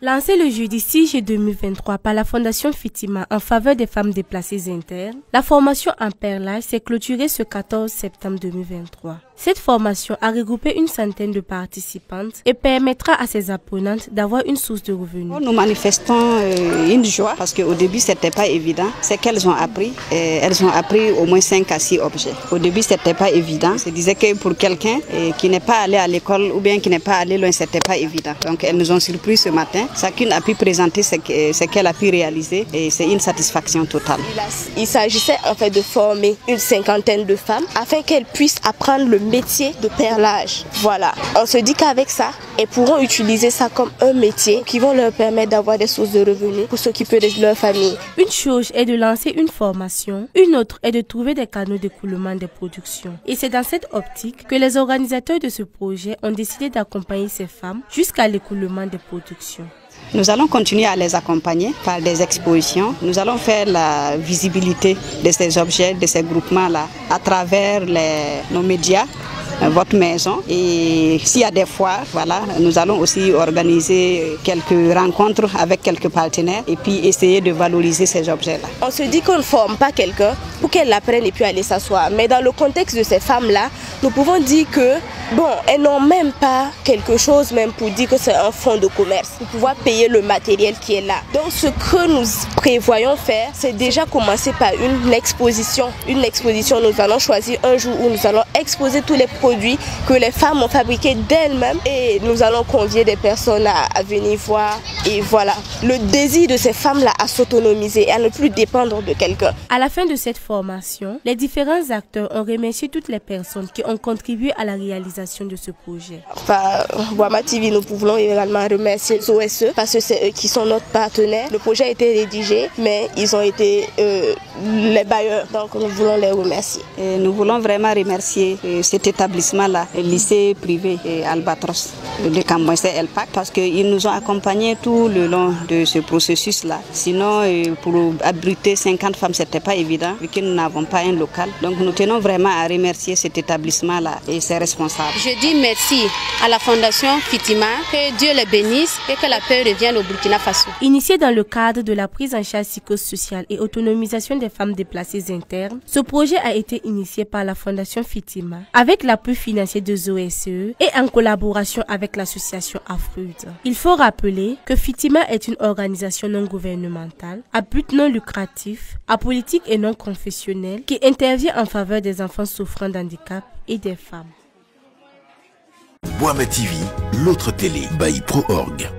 Lancée le jeudi 6 juillet 2023 par la Fondation Fitima en faveur des femmes déplacées internes, la formation en perlage s'est clôturée ce 14 septembre 2023. Cette formation a regroupé une centaine de participantes et permettra à ses apprenantes d'avoir une source de revenus. Nous manifestons une joie parce qu'au début c'était pas évident. C'est qu'elles ont appris. Elles ont appris au moins 5 à 6 objets. Au début c'était pas évident. Je disais que pour quelqu'un qui n'est pas allé à l'école ou bien qui n'est pas allé loin, c'était pas évident. Donc elles nous ont surpris ce matin. Chacune a pu présenter ce qu'elle a pu réaliser et c'est une satisfaction totale. Il s'agissait en fait de former une cinquantaine de femmes afin qu'elles puissent apprendre le métier de perlage. Voilà, on se dit qu'avec ça, elles pourront utiliser ça comme un métier qui vont leur permettre d'avoir des sources de revenus pour s'occuper de leur famille. Une chose est de lancer une formation, une autre est de trouver des canaux d'écoulement des productions. Et c'est dans cette optique que les organisateurs de ce projet ont décidé d'accompagner ces femmes jusqu'à l'écoulement des productions. Nous allons continuer à les accompagner par des expositions. Nous allons faire la visibilité de ces objets, de ces groupements-là à travers nos médias, votre maison. Et s'il y a des foires, voilà, nous allons aussi organiser quelques rencontres avec quelques partenaires et puis essayer de valoriser ces objets-là. On se dit qu'on ne forme pas quelqu'un pour qu'elle l'apprenne et puis aller s'asseoir. Mais dans le contexte de ces femmes-là, nous pouvons dire que, bon, elles n'ont même pas quelque chose même pour dire que c'est un fonds de commerce, pour pouvoir payer le matériel qui est là. Donc ce que nous prévoyons faire, c'est déjà commencer par une exposition. Une exposition, nous allons choisir un jour où nous allons exposer tous les produits que les femmes ont fabriqués d'elles-mêmes et nous allons convier des personnes à venir voir. Et voilà, le désir de ces femmes-là à s'autonomiser et à ne plus dépendre de quelqu'un. À la fin de cette formation, les différents acteurs ont remercié toutes les personnes qui ont contribué à la réalisation de ce projet. Par Boama TV, nous pouvons également remercier les OSE parce que c'est eux qui sont notre partenaire. Le projet a été rédigé, mais ils ont été les bailleurs, donc nous voulons les remercier. Et nous voulons vraiment remercier cet établissement-là, le lycée privé Albatros de Cambouense Elpac, parce qu'ils nous ont accompagnés tout le long de ce processus-là. Sinon, pour abriter 50 femmes, ce n'était pas évident, vu que nous n'avons pas un local. Donc nous tenons vraiment à remercier cet établissement-là et ses responsables. Je dis merci à la Fondation Fitima, que Dieu les bénisse et que la paix revienne au Burkina Faso. Initié dans le cadre de la prise en charge psychosociale et autonomisation des femmes déplacées internes, ce projet a été initié par la Fondation Fitima, avec l'appui financier de ZOSE et en collaboration avec l'association Afrud. Il faut rappeler que Fitima est une organisation non gouvernementale, à but non lucratif, apolitique et non confessionnelle, qui intervient en faveur des enfants souffrant d'handicap et des femmes. Boama TV, l'autre télé by Pro Org.